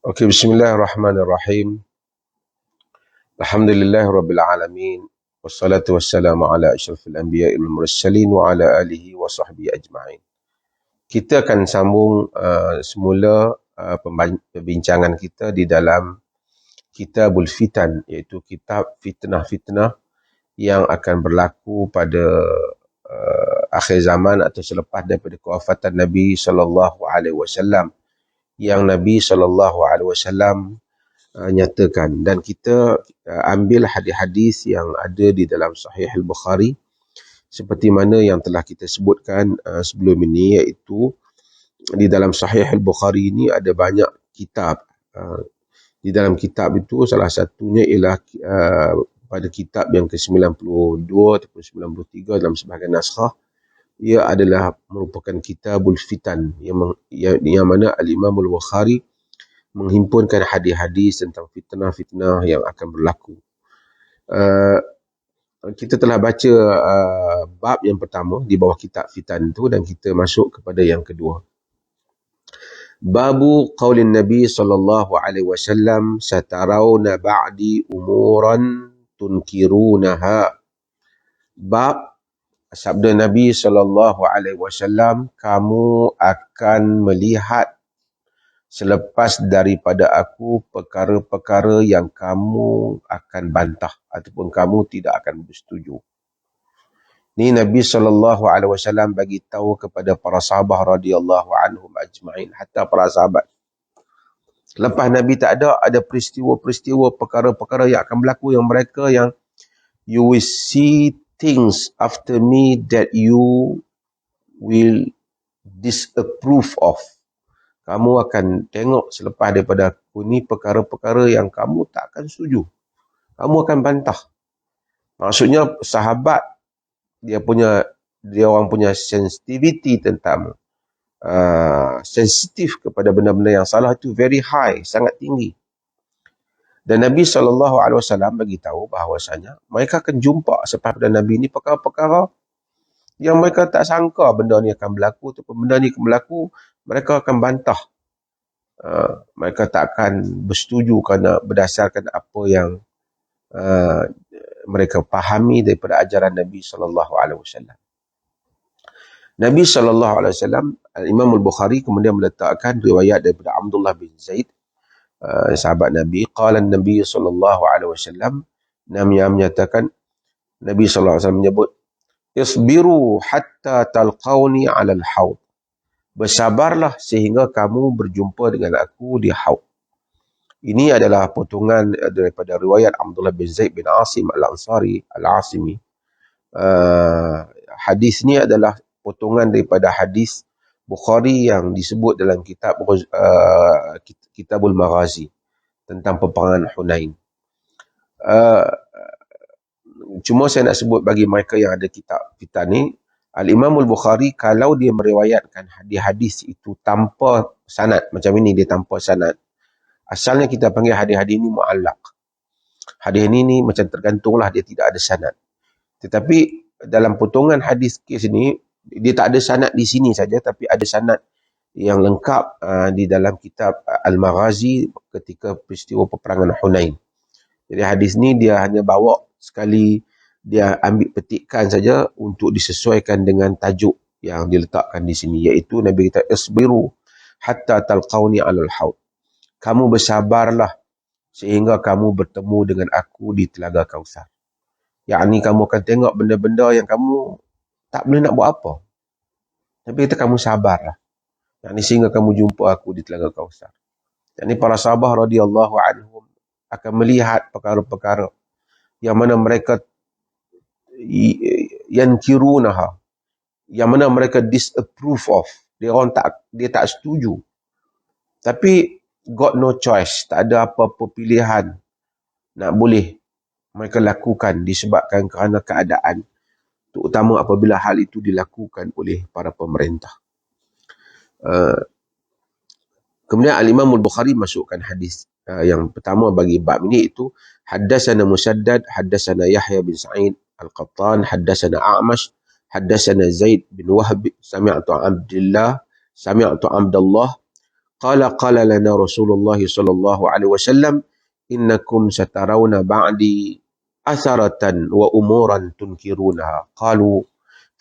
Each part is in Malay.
Okey, bismillahirrahmanirrahim. Alhamdulillahirabbil alamin. Wassalatu wassalamu ala asyrafil anbiya'i wal mursalin wa ala alihi wa sahbihi ajma'in. Kita akan sambung semula perbincangan kita di dalam Kitabul Fitan, iaitu kitab fitnah-fitnah yang akan berlaku pada akhir zaman atau selepas daripada kewafatan Nabi sallallahu alaihi wasallam, yang Nabi sallallahu alaihi wasallam nyatakan. Dan kita ambil hadis-hadis yang ada di dalam Sahih Al-Bukhari seperti mana yang telah kita sebutkan sebelum ini, iaitu di dalam Sahih Al-Bukhari ini ada banyak kitab. Di dalam kitab itu salah satunya ialah pada kitab yang ke-92 ataupun 93 dalam sebahagian naskah, ia adalah merupakan Kitabul Fitan yang mana Al-Imam Al-Bukhari menghimpunkan hadis-hadis tentang fitnah-fitnah yang akan berlaku. Kita telah baca bab yang pertama di bawah kitab fitan itu, dan kita masuk kepada yang kedua. Babu qaulin Nabi sallallahu alaihi wasallam satarawna ba'di umuran tunkirunaha. Bab sabda Nabi sallallahu alaihi wasallam, kamu akan melihat selepas daripada aku perkara-perkara yang kamu akan bantah ataupun kamu tidak akan bersetuju. Ni Nabi SAW bagi tahu kepada para sahabat radhiyallahu anhum ajma'in, hatta para sahabat. Lepas Nabi tak ada peristiwa-peristiwa, perkara-perkara yang akan berlaku yang mereka yang you will see things after me that you will disapprove of. Kamu akan tengok selepas daripada aku ni perkara-perkara yang kamu tak akan setuju. Kamu akan bantah. Maksudnya sahabat, dia orang punya sensitivity tentang sensitif kepada benda-benda yang salah itu very high, sangat tinggi. Dan Nabi SAW bagi tahu bahawasanya mereka akan jumpa selepas pada Nabi ni perkara-perkara yang mereka tak sangka benda ni akan berlaku, ataupun benda ni akan berlaku, mereka akan bantah. Mereka tak akan bersetuju kerana berdasarkan apa yang mereka fahami daripada ajaran Nabi SAW. Nabi SAW, Imam Al-Bukhari kemudian meletakkan riwayat daripada Abdullah bin Zaid, sahabat Nabi. Qala Nabi SAW, Nabi menyatakan, Nabi SAW menyebut, isbiru hatta talqawni alal haud. Bersabarlah sehingga kamu berjumpa dengan aku di haud. Ini adalah potongan daripada riwayat Abdullah bin Zaid bin Asim Al-Ansari Al-Asimi. Hadis ni adalah potongan daripada hadis Bukhari yang disebut dalam Kitabul Maghazi tentang peperangan Hunain. Cuma saya nak sebut bagi mereka yang ada kitab fitan ni, Al-Imam Al-Bukhari kalau dia meriwayatkan hadis itu tanpa sanad, macam ini dia tanpa sanad, asalnya kita panggil hadis-hadis ini mu'allaq. Hadis ini macam tergantunglah, dia tidak ada sanad. Tetapi dalam potongan hadis kes ini, dia tak ada sanad di sini saja, tapi ada sanad yang lengkap di dalam kitab Al-Maghazi ketika peristiwa peperangan Hunain. Jadi hadis ni dia hanya bawa sekali, dia ambil petikan saja untuk disesuaikan dengan tajuk yang diletakkan di sini, iaitu Nabi kata, isbiru hatta talqawni alal haud. Kamu bersabarlah sehingga kamu bertemu dengan aku di Telaga Kausar. Yakni kamu akan tengok benda-benda yang kamu tak boleh nak buat apa. Tapi kata kamu sabarlah. Yakni sehingga kamu jumpa aku di Telaga Kausar. Yakni para sahabat radhiyallahu anhum akan melihat perkara-perkara yang mana mereka yankirunaha, yang mana mereka disapprove of. Dia tak setuju. Tapi got no choice, tak ada apa-apa pilihan nak boleh mereka lakukan disebabkan kerana keadaan, terutama apabila hal itu dilakukan oleh para pemerintah. Kemudian Al-Imam Al-Bukhari masukkan hadis yang pertama bagi bab ini, itu haddatsana Musaddad, haddatsana Yahya bin Sa'id Al-Qattan, haddatsana A'mash, haddatsana Zaid bin Wahb, sami'tu Abdullah qala lana Rasulullah sallallahu alaihi wasallam innakum satarawna ba'di atharatan wa umuran tunkirunaha. Qalu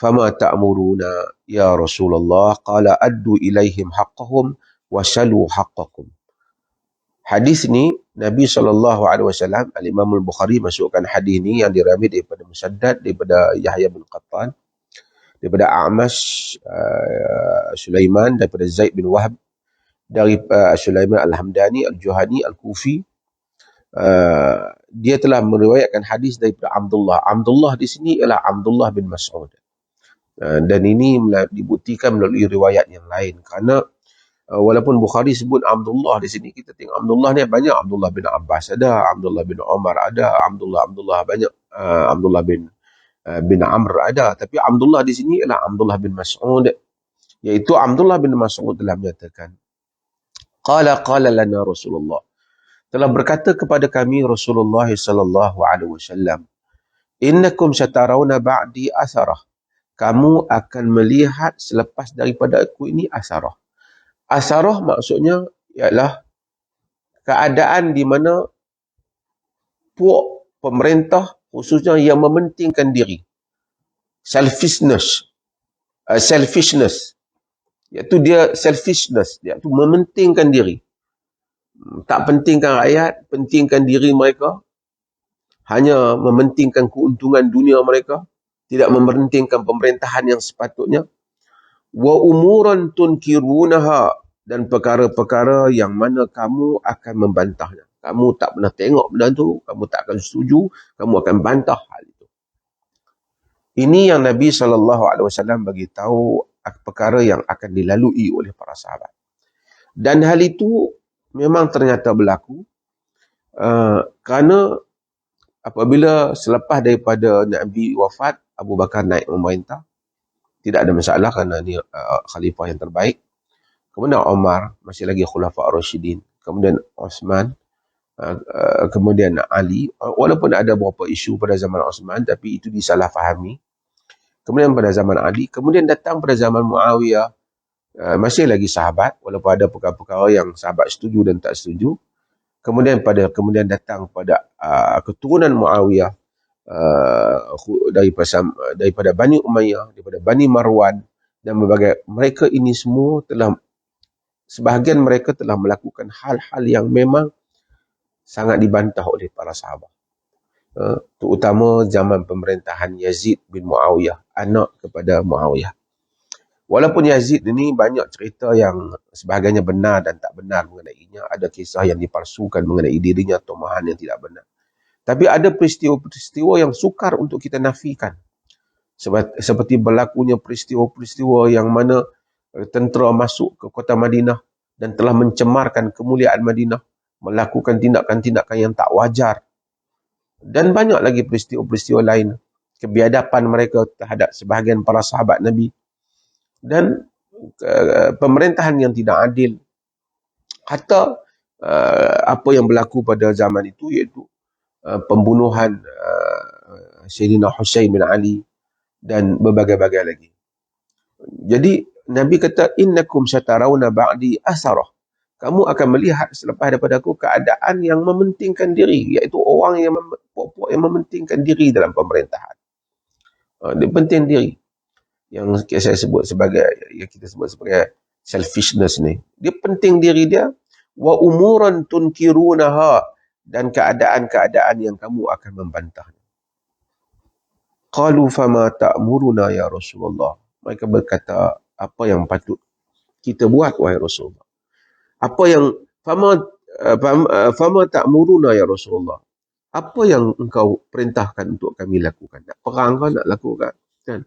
fama ta'muruna ya Rasulullah? Qala addu ilaihim haqqahum wa salu haqqakum. Hadis ni Nabi SAW, Al-Imam Al-Bukhari masukkan hadis ni yang diramid daripada Musaddad, daripada Yahya bin Qattan, daripada A'mash, Sulaiman, daripada Zaid bin Wahab, dari Sulaiman Al-Hamdani, Al-Juhani, Al-Kufi. Dia telah meriwayatkan hadis daripada Abdullah. Abdullah di sini ialah Abdullah bin Mas'ud. Dan ini dibuktikan melalui riwayat yang lain. Kerana walaupun Bukhari sebut Abdullah di sini, kita tengok Abdullah ni banyak. Abdullah bin Abbas ada, Abdullah bin Umar ada, Abdullah banyak, Abdullah bin Amr ada. Tapi Abdullah di sini ialah Abdullah bin Mas'ud, iaitu Abdullah bin Mas'ud telah menyatakan, qala lana Rasulullah, telah berkata kepada kami Rasulullah sallallahu alaihi wasallam, innakum satarawna ba'di asarah, kamu akan melihat selepas daripada aku ini asarah. Asarah maksudnya ialah keadaan di mana puak pemerintah khususnya yang mementingkan diri. Selfishness. Iaitu dia selfishness. Iaitu mementingkan diri. Tak pentingkan rakyat, pentingkan diri mereka. Hanya mementingkan keuntungan dunia mereka. Tidak mementingkan pemerintahan yang sepatutnya. Wa umuran tunkirunaha, dan perkara-perkara yang mana kamu akan membantahnya. Kamu tak pernah tengok benda tu, kamu tak akan setuju, kamu akan bantah hal itu. Ini yang Nabi SAW bagi tahu perkara yang akan dilalui oleh para sahabat. Dan hal itu memang ternyata berlaku kerana apabila selepas daripada Nabi wafat, Abu Bakar naik memerintah. Tidak ada masalah kerana dia khalifah yang terbaik. Kemudian Umar, masih lagi Khulafa Ar-Rasyidin. Kemudian Osman, kemudian Ali. Walaupun ada beberapa isu pada zaman Osman, tapi itu disalahfahami. Kemudian pada zaman Ali. Kemudian datang pada zaman Muawiyah. Masih lagi sahabat, walaupun ada perkara-perkara yang sahabat setuju dan tak setuju. Kemudian datang pada keturunan Muawiyah, daripada Bani Umayyah, daripada Bani Marwan, dan berbagai, mereka ini semua sebahagian mereka telah melakukan hal-hal yang memang sangat dibantah oleh para sahabat. Terutama zaman pemerintahan Yazid bin Muawiyah, anak kepada Muawiyah. Walaupun Yazid ini banyak cerita yang sebahagiannya benar dan tak benar mengenainya, ada kisah yang dipalsukan mengenai dirinya, tomahan yang tidak benar. Tapi ada peristiwa-peristiwa yang sukar untuk kita nafikan. Seperti berlakunya peristiwa-peristiwa yang mana tentera masuk ke kota Madinah dan telah mencemarkan kemuliaan Madinah, melakukan tindakan-tindakan yang tak wajar. Dan banyak lagi peristiwa-peristiwa lain, kebiadaban mereka terhadap sebahagian para sahabat Nabi. Dan pemerintahan yang tidak adil. Hatta apa yang berlaku pada zaman itu, iaitu pembunuhan Sayyidina Husain bin Ali dan berbagai-bagai lagi. Jadi Nabi kata, innakum satarawna ba'di asarah, kamu akan melihat selepas daripada aku keadaan yang mementingkan diri, iaitu orang yang mementingkan diri dalam pemerintahan. Dia penting diri, yang saya sebut sebagai, yang kita sebut sebagai selfishness ni. Dia penting diri dia. Wa umuran tunkirunaha, dan keadaan-keadaan yang kamu akan membantahnya. Qalu fama ta'muruna ya Rasulullah. Mereka berkata, apa yang patut kita buat wahai Rasulullah? Apa yang fama ta'muruna ya Rasulullah? Apa yang engkau perintahkan untuk kami lakukan? Nak perang kau nak lakukan? Kan?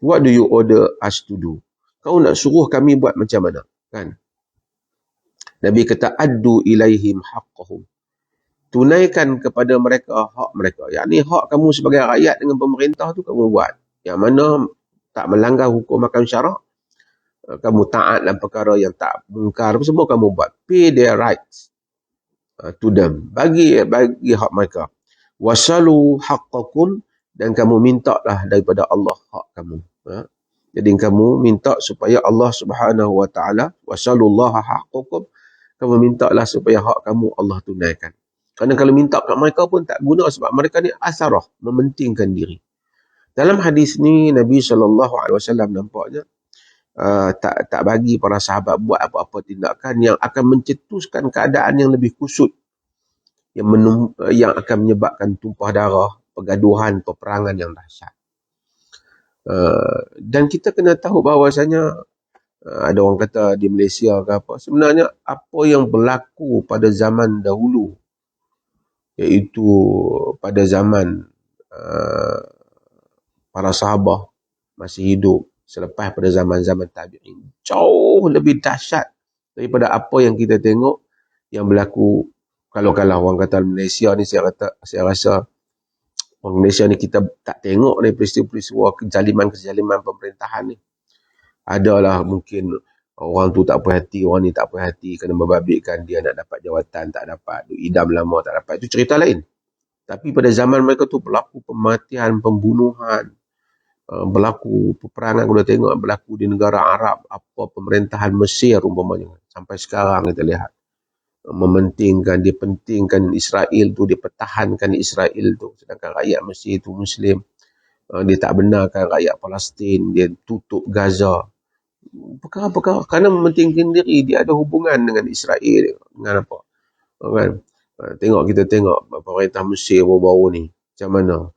What do you order us to do? Kau nak suruh kami buat macam mana? Kan? Nabi kata, addu ilaihim haqqahum. Tunaikan kepada mereka hak mereka. Yakni hak kamu sebagai rakyat dengan pemerintah tu kamu buat. Yang mana tak melanggar hukum akan syarak. Kamu taat dalam perkara yang tak mungkar, semua kamu buat. Pay their rights to them. Bagi hak mereka. Wasalu haqqakum, dan kamu mintalah daripada Allah hak kamu. Jadi kamu minta supaya Allah Subhanahu wa taala wasallallahu haqqakum, kamu mintalah supaya hak kamu Allah tunaikan. Kerana kalau minta kat mereka pun tak guna sebab mereka ni asarah, mementingkan diri. Dalam hadis ni Nabi SAW nampaknya tak bagi para sahabat buat apa-apa tindakan yang akan mencetuskan keadaan yang lebih kusut, yang akan menyebabkan tumpah darah, pergaduhan, peperangan yang dahsyat. Dan kita kena tahu bahawasanya ada orang kata di Malaysia ke apa, sebenarnya apa yang berlaku pada zaman dahulu, iaitu pada zaman para sahabat masih hidup, selepas pada zaman-zaman tabi'in, jauh lebih dahsyat daripada apa yang kita tengok yang berlaku. Kalau orang kata Malaysia ni, saya rasa orang Malaysia ni kita tak tengok ni peristiwa-peristiwa kezaliman pemerintahan ni. Adalah mungkin orang tu tak puas hati, orang ni tak puas hati kena membabitkan dia nak dapat jawatan, tak dapat, idam lama tak dapat, itu cerita lain. Tapi pada zaman mereka tu berlaku pematian, pembunuhan, berlaku peperangan. Kita tengok berlaku di negara Arab, apa pemerintahan Mesir umpamanya, sampai sekarang kita lihat mementingkan, dia pentingkan Israel tu, dia pertahankan Israel tu, sedangkan rakyat Mesir tu Muslim. Dia tak benarkan rakyat Palestin, dia tutup Gaza. Perkara-perkara kerana mementingkan diri, dia ada hubungan dengan Israel, dengan apa kan. Kita tengok pemerintah Mesir baru-baru ni macam mana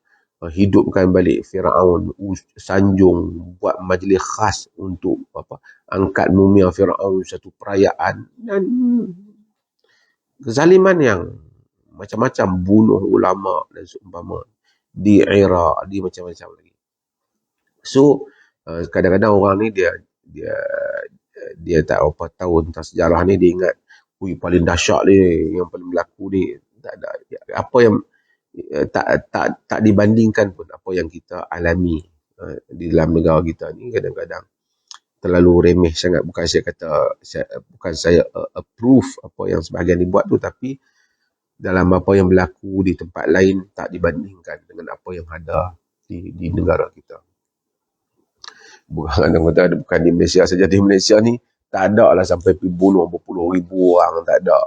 hidupkan balik Firaun, sanjung, buat majlis khas untuk angkat mumia Firaun, satu perayaan, dan kezaliman yang macam-macam, bunuh ulama dan seumpama di Iraq, di macam-macam lagi. So kadang-kadang orang ni dia tak apa tahu tentang sejarah ni, dia ingat paling dahsyat ni yang paling berlaku ni, tak ada apa yang tak dibandingkan pun apa yang kita alami di dalam negara kita ni. Kadang-kadang terlalu remeh sangat. Bukan saya approve apa yang sebahagian dibuat tu, tapi dalam apa yang berlaku di tempat lain tak dibandingkan dengan apa yang ada di negara kita. Bukan di Malaysia saja. Di Malaysia ni tak ada lah sampai pergi bunuh berpuluh ribu orang, tak ada.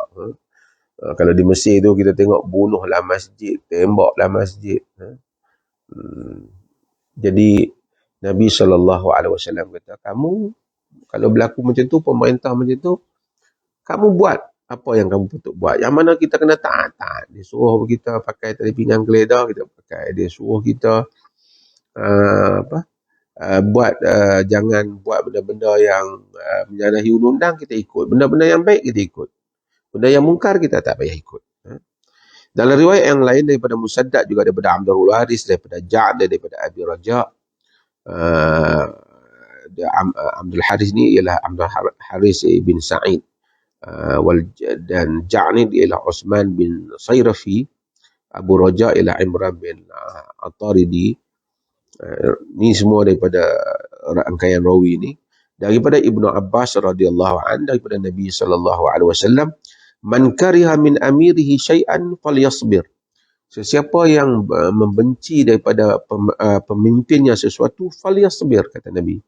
Kalau di Mesir tu kita tengok bunuhlah masjid, tembaklah masjid. Jadi Nabi SAW kata, kamu kalau berlaku macam tu, pemerintah macam tu, kamu buat apa yang kamu patut buat. Yang mana kita kena taat. Dia suruh kita pakai tali pinggang geledah, kita pakai. Dia suruh kita jangan buat benda-benda yang menyalahi undang-undang, kita ikut. Benda-benda yang baik kita ikut. Benda yang mungkar kita tak payah ikut. Dalam riwayat yang lain daripada Musaddad, juga daripada Abdul Haris, daripada Ja'd, daripada Abi Raja', Abdul Haris ni ialah Abdul Haris bin Sa'id, dan Ja'd ni ialah Osman bin Sayrafi, Abu Raja' ialah Imran bin Ataridi. Ni semua daripada rangkaian rawi ni daripada Ibnu Abbas radhiyallahu anhu, daripada Nabi sallallahu alaihi wasallam, man kariha min amirihi syai'an falyasbir. Sesiapa yang membenci daripada pemimpinnya sesuatu, falyasbir, kata Nabi.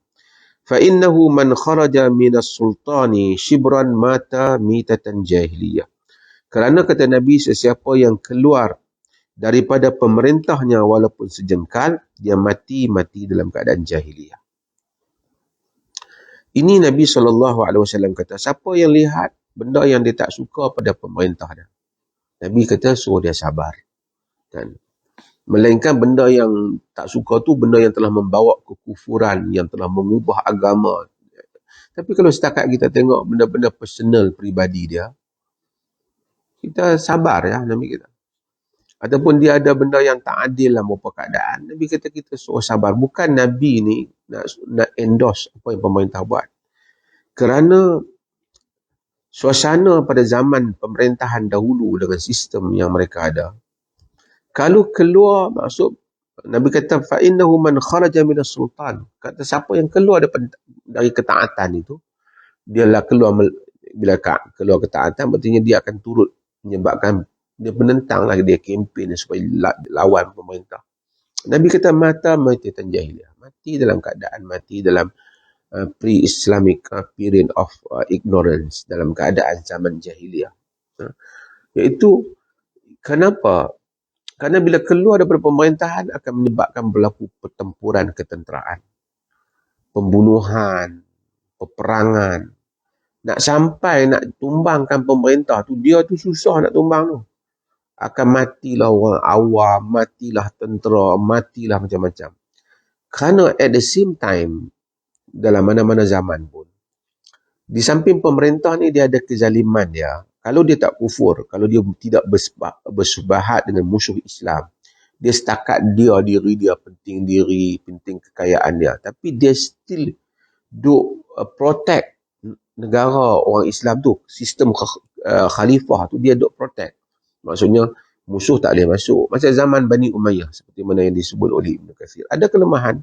Fa innahu man kharaja minas sultani shibran mata mitatan jahiliyah. Kerana kata Nabi, sesiapa yang keluar daripada pemerintahnya walaupun sejengkal, dia mati dalam keadaan jahiliyah. Ini Nabi SAW kata, siapa yang lihat benda yang dia tak suka pada pemerintah dia, Nabi kata suruh dia sabar. Kan? Melainkan benda yang tak suka tu benda yang telah membawa kekufuran, yang telah mengubah agama. Tapi kalau setakat kita tengok benda-benda personal peribadi dia, kita sabar ya, Nabi kata. Ataupun dia ada benda yang tak adil dalam beberapa keadaan, Nabi kata kita suruh sabar. Bukan Nabi ni nak endorse apa yang pemerintah buat. Kerana suasana pada zaman pemerintahan dahulu dengan sistem yang mereka ada, kalau keluar, maksud Nabi kata fa innahu man kharaja minas sultan, kata siapa yang keluar dari ketaatan itu, dialah keluar, bila keluar ketaatan berarti dia akan turut menyebabkan dia menentang lagi, dia kempen supaya lawan pemerintah. Nabi kata mata matatan jahiliyah, mati dalam keadaan mati dalam pre-Islamic period of ignorance, dalam keadaan zaman jahiliah. Iaitu kenapa? Kerana bila keluar daripada pemerintahan akan menyebabkan berlaku pertempuran ketenteraan, pembunuhan, peperangan. Nak sampai nak tumbangkan pemerintah tu, dia tu susah nak tumbang tu. Akan matilah orang awam, matilah tentera, matilah macam-macam. Kerana at the same time, dalam mana-mana zaman pun, di samping pemerintah ni dia ada kezaliman dia. Kalau dia tak kufur, kalau dia tidak bersubahat dengan musuh Islam, dia setakat diri dia, penting diri, penting kekayaan dia. Tapi dia still do protect negara orang Islam tu. Sistem khalifah tu dia duk protect. Maksudnya musuh tak boleh masuk. Macam zaman Bani Umayyah seperti mana yang disebut oleh Ibn Katsir. Ada kelemahan.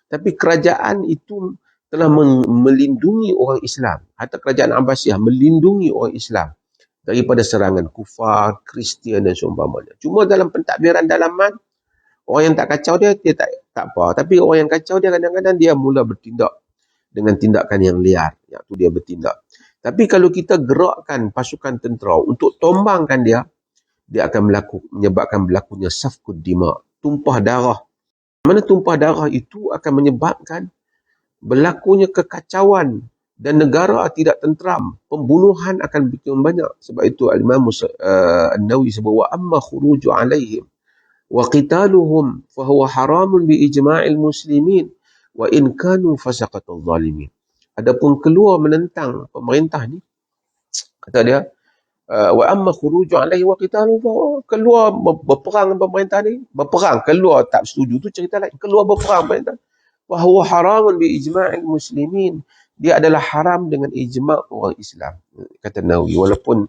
Tapi kerajaan itu telah melindungi orang Islam. Hatta kerajaan Abbasiyah melindungi orang Islam daripada serangan kufar, Kristian dan seumpamanya. Cuma dalam pentadbiran dalaman, orang yang tak kacau dia tak apa. Tapi orang yang kacau dia kadang-kadang dia mula bertindak dengan tindakan yang liar. Iaitu dia bertindak. Tapi kalau kita gerakkan pasukan tentera untuk tombangkan dia akan menyebabkan berlakunya safkud dima, tumpah darah. Mana tumpah darah itu akan menyebabkan berlakunya kekacauan dan negara tidak tenteram. Pembunuhan akan begitu banyak. Sebab itu Al-Imam An-Nawawi sebut wa amma khuruju alaihim wa qitaluhum fa huwa haramun bi ijma'il muslimin wa in kanu fasaqatul zalimin. Adapun keluar menentang pemerintah ni, kata dia wa amma khuruju alaihi wa qitaluhum, keluar berperang dengan pemerintah ni, berperang keluar tak setuju tu cerita lain, keluar berperang pemerintah, wa huwa haramun bi ijma'il muslimin, dia adalah haram dengan ijma' orang Islam, kata Nawawi. Walaupun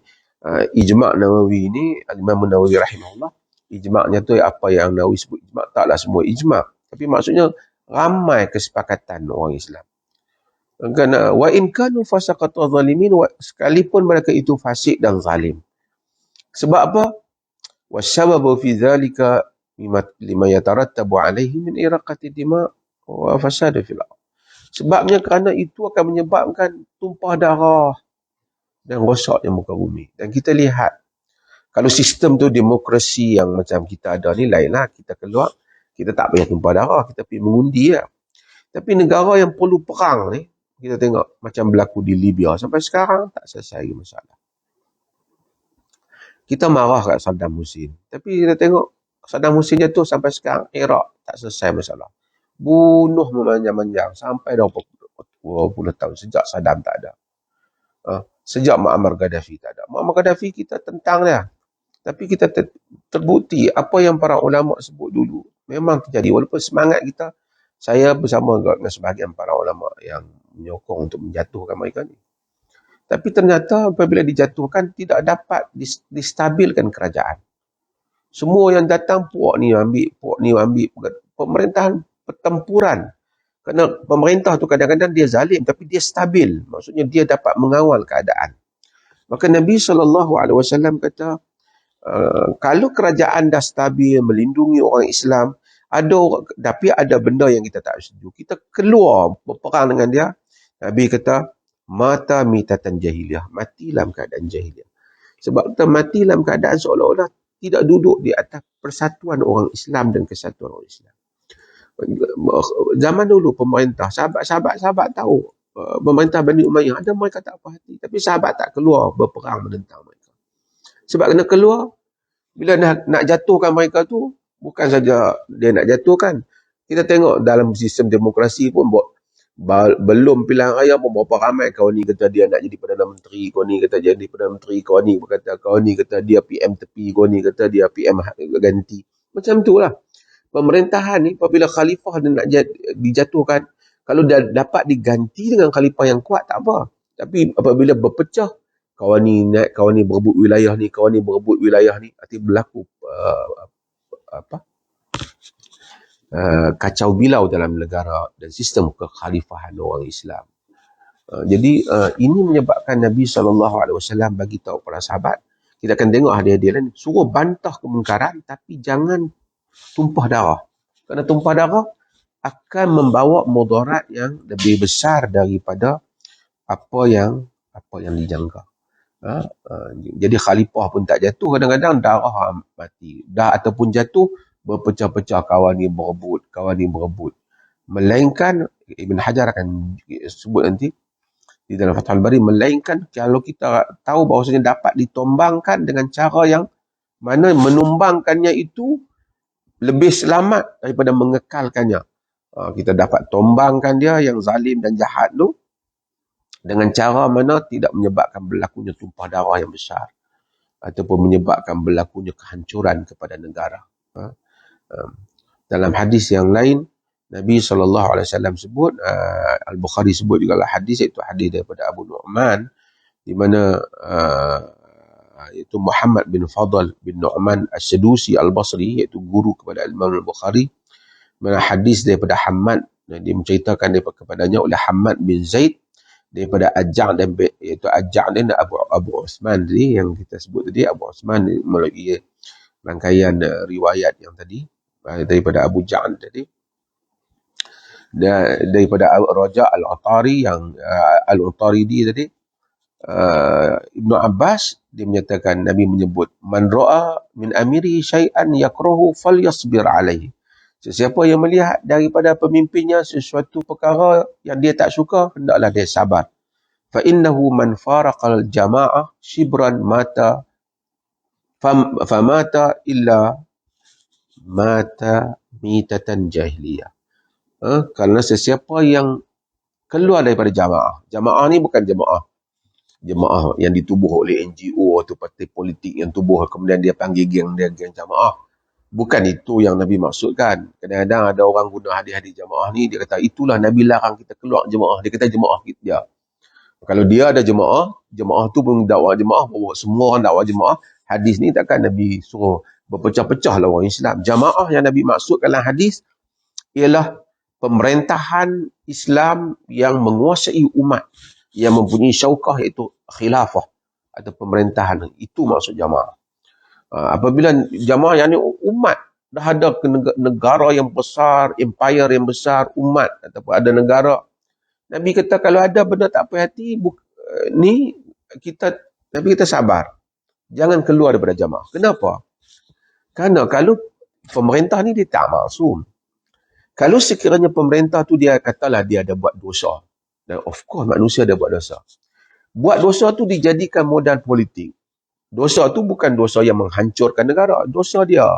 ijma' Nawawi ni, Imam Nawawi rahimahullah, ijma'nya tu apa yang Nawawi sebut ijma', taklah semua ijma', tapi maksudnya ramai kesepakatan orang Islam. Kerana wa in kanu fasaqatu zalimin, sekalipun mereka itu fasik dan zalim. Sebab apa? Wasyababu fi dzalika lima yatarattabu alaihi min iraqati dima' wa fasad fil ardh. Sebabnya kerana itu akan menyebabkan tumpah darah dan rosaknya muka bumi. Dan kita lihat, kalau sistem tu demokrasi yang macam kita ada ni lainlah, kita keluar, kita tak payah tumpah darah, kita pergi mengundi lah. Tapi negara yang perlu perang ni, kita tengok macam berlaku di Libya, sampai sekarang tak selesai masalah. Kita marah kat Saddam Hussein, tapi kita tengok Saddam Hussein jatuh sampai sekarang, Iraq tak selesai masalah. Bunuh memanjang-manjang sampai 20 tahun sejak Saddam tak ada. Sejak Muammar Gaddafi tak ada. Muammar Gaddafi kita tentang dia. Tapi kita terbukti apa yang para ulama sebut dulu memang terjadi. Walaupun semangat kita, saya bersama dengan sebahagian para ulama yang menyokong untuk menjatuhkan mereka ni. Tapi ternyata apabila dijatuhkan tidak dapat distabilkan kerajaan. Semua yang datang puak ni ambil. Pemerintahan pertempuran. Kerana pemerintah tu kadang-kadang dia zalim tapi dia stabil. Maksudnya dia dapat mengawal keadaan. Maka Nabi SAW kata, kalau kerajaan dah stabil, melindungi orang Islam, tapi ada benda yang kita tak setuju, kita keluar berperang dengan dia. Nabi kata, mata mitatan jahiliyah, mati dalam keadaan jahiliyah. Sebab kita mati dalam keadaan seolah-olah tidak duduk di atas persatuan orang Islam dan kesatuan orang Islam. Zaman dulu pemerintah, sahabat tahu, pemerintah Bani Umayyah, ada mereka tak apa hati, tapi sahabat tak keluar berperang menentang mereka. Sebab kena keluar, bila nak jatuhkan mereka tu, bukan saja dia nak jatuhkan. Kita tengok dalam sistem demokrasi pun, belum pilihan raya pun berapa ramai kawan ni kata dia nak jadi Perdana Menteri, kawan ni kata jadi Perdana Menteri, kawan ni kata dia PM tepi, kawan ni kata dia PM ganti. Macam itulah. Pemerintahan ni apabila khalifah dia nak dijatuhkan, kalau dia dapat diganti dengan khalifah yang kuat tak apa. Tapi apabila berpecah, kawan ni naik, kawan ni berebut wilayah ni, kawan ni berebut wilayah ni, nanti berlaku kacau bilau dalam negara dan sistem kekhalifahan orang Islam. Jadi ini menyebabkan Nabi SAW bagi tahu para sahabat, kita akan tengok hadis-hadis lain, suruh bantah kemungkaran tapi jangan tumpah darah. Kerana tumpah darah akan membawa mudarat yang lebih besar daripada apa yang dijangka. Jadi khalifah pun tak jatuh, kadang-kadang darah mati. Dah ataupun jatuh, berpecah-pecah, kawan ni berebut. Melainkan, Ibn Hajar akan sebut nanti, di dalam Fathul Bari, melainkan kalau kita tahu bahawasanya dapat ditumbangkan dengan cara yang mana menumbangkannya itu lebih selamat daripada mengekalkannya. Kita dapat tumbangkan dia yang zalim dan jahat tu dengan cara mana tidak menyebabkan berlakunya tumpah darah yang besar ataupun menyebabkan berlakunya kehancuran kepada negara. Dalam hadis yang lain, Nabi SAW sebut, Al-Bukhari sebut juga lah hadis, iaitu hadis daripada Abu Nu'man, di mana iaitu Muhammad bin Fadl bin Nu'man As-Sadusi Al-Basri, iaitu guru kepada Imam Al-Bukhari, mana hadis daripada Hammad, dia menceritakan daripada kepadanya oleh Hammad bin Zaid daripada Ajja' dan iaitu Ajja' dan Abu Osman tadi yang kita sebut tadi. Abu Osman melalui rangkaian riwayat yang tadi daripada Abu Ja'an tadi, dan daripada Raja' Al-Atari yang Al-Utaridi tadi, Ibnu Abbas dia menyatakan, Nabi menyebut, man ra'a min amiri syai'an yakrahu falyasbir alaihi. Sesiapa yang melihat daripada pemimpinnya sesuatu perkara yang dia tak suka, hendaklah dia sabar. Fa innahu man faraqal jama'ah shibran mata famata illa mata mitatan jahiliyah. Kerana sesiapa yang keluar daripada jamaah ni bukan jamaah yang ditubuh oleh NGO atau parti politik yang tubuh kemudian dia panggil geng jamaah. Bukan itu yang Nabi maksudkan. Kadang-kadang ada orang guna hadis-hadis jamaah ni, dia kata itulah Nabi larang kita keluar jamaah. Dia kata jamaah dia. Kalau dia ada jemaah tu pun dakwah jemaah, semua orang dakwah jemaah, hadis ni takkan Nabi suruh berpecah-pecah lah orang Islam. Jamaah yang Nabi maksudkan dalam hadis ialah pemerintahan Islam yang menguasai umat, yang mempunyai syaukah, iaitu khilafah atau pemerintahan. Itu maksud jamaah. Apabila jamaah yang ni umat, dah ada negara yang besar, empire yang besar, umat ataupun ada negara, Nabi kata kalau ada benda tak puas hati, Nabi kata sabar. Jangan keluar daripada jamaah. Kenapa? Kerana kalau pemerintah ni dia tak maksum. Kalau sekiranya pemerintah tu dia katalah dia ada buat dosa. Dan of course manusia ada buat dosa. Buat dosa tu dijadikan modal politik. Dosa tu bukan dosa yang menghancurkan negara. Dosa dia.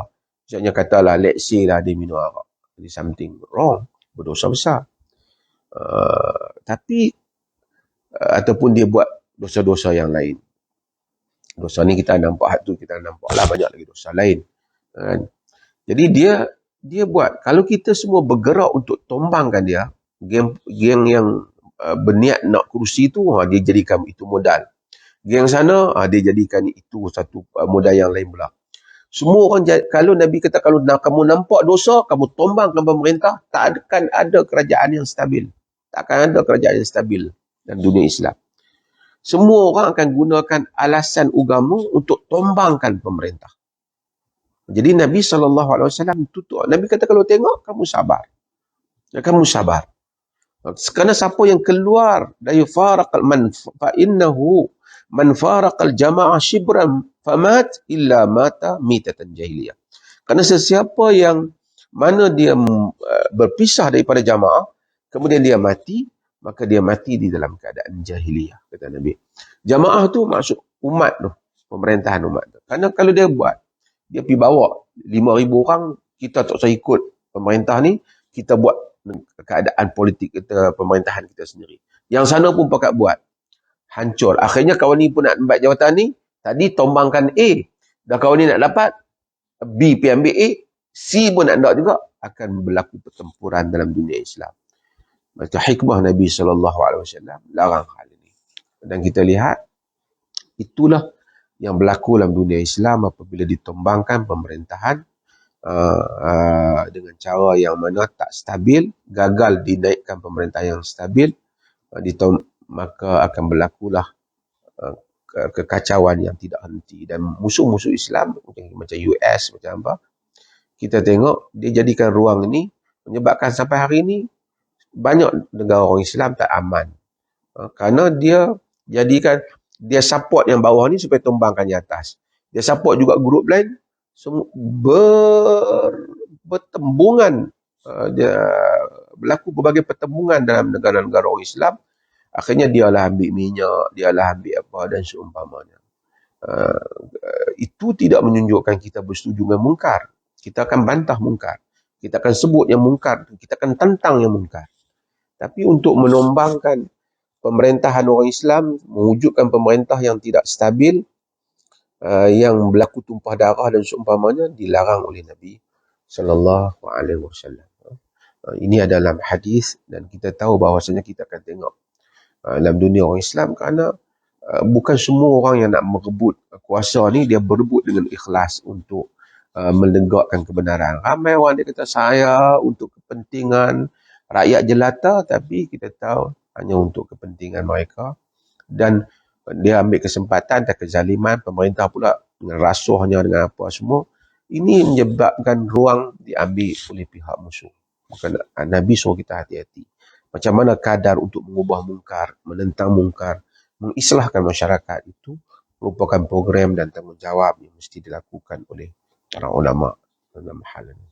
Misalnya katalah, let's say lah dia minum arak. Jadi something wrong. Berdosa besar. Tapi ataupun dia buat dosa-dosa yang lain. Dosa ni kita nampak tu, kita nampak lah banyak lagi dosa lain. Jadi dia buat. Kalau kita semua bergerak untuk tombangkan dia, geng yang berniat nak kerusi tu, dia jadikan itu modal. Geng sana, dia jadikan itu satu modal yang lain pula. Semua orang, kalau Nabi kata kalau kamu nampak dosa, kamu tombangkan pemerintah, tak akan ada kerajaan yang stabil. Takkan ada kerajaan yang stabil dalam dunia Islam. Semua orang akan gunakan alasan agama untuk tombangkan pemerintah. Jadi Nabi SAW tutup. Nabi kata kalau tengok, kamu sabar. Kamu sabar. Kerana siapa yang keluar dari faraqal man fa'innahu man faraqal jama'ah shibran famat illa mata mitatan jahiliyah. Kerana sesiapa yang mana dia berpisah daripada jamaah, kemudian dia mati, maka dia mati di dalam keadaan jahiliyah, kata Nabi. Jamaah tu maksud umat tu, pemerintahan umat tu. Kerana kalau dia buat, dia pergi bawa 5,000 orang, kita tak usah ikut pemerintah ni, kita buat keadaan politik kita, pemerintahan kita sendiri. Yang sana pun pakat buat. Hancur. Akhirnya kawan ni pun nak ambil jawatan ni, tadi tombangkan A. Dah kawan ni nak dapat, B pergi ambil A, C pun nak juga, akan berlaku pertempuran dalam dunia Islam. Maka hikmah Nabi SAW larang hal ini. Dan kita lihat, itulah yang berlaku dalam dunia Islam apabila ditumbangkan pemerintahan dengan cara yang mana tak stabil, gagal dinaikkan pemerintah yang stabil, maka akan berlakulah kekacauan yang tidak henti. Dan musuh-musuh Islam macam US, macam apa, kita tengok dia jadikan ruang ini menyebabkan sampai hari ini banyak negara orang Islam tak aman. Kerana dia jadikan, dia support yang bawah ni supaya tumbangkan yang atas. Dia support juga grup lain, semua bertembungan. Dia berlaku berbagai pertembungan dalam negara-negara orang Islam. Akhirnya dialah ambil minyak, dialah ambil apa dan seumpamanya. Itu tidak menunjukkan kita bersetuju dengan mungkar. Kita akan bantah mungkar. Kita akan sebut yang mungkar. Kita akan tentang yang mungkar. Tapi untuk menombangkan pemerintahan orang Islam, mewujudkan pemerintah yang tidak stabil, yang berlaku tumpah darah dan seumpamanya, dilarang oleh Nabi sallallahu alaihi wasallam. Ini adalah hadis, dan kita tahu bahawasanya kita akan tengok dalam dunia orang Islam, kerana bukan semua orang yang nak merebut kuasa ni, dia berebut dengan ikhlas untuk menegakkan kebenaran. Ramai orang dia kata saya untuk kepentingan rakyat jelata, tapi kita tahu hanya untuk kepentingan mereka, dan dia ambil kesempatan dan kezaliman pemerintah pula dengan rasuahnya, dengan apa semua. Ini menyebabkan ruang diambil oleh pihak musuh. Maka Nabi suruh kita hati-hati. Macam mana kadar untuk mengubah mungkar, menentang mungkar, mengislahkan masyarakat, itu merupakan program dan tanggungjawab yang mesti dilakukan oleh para ulama dalam hal ini.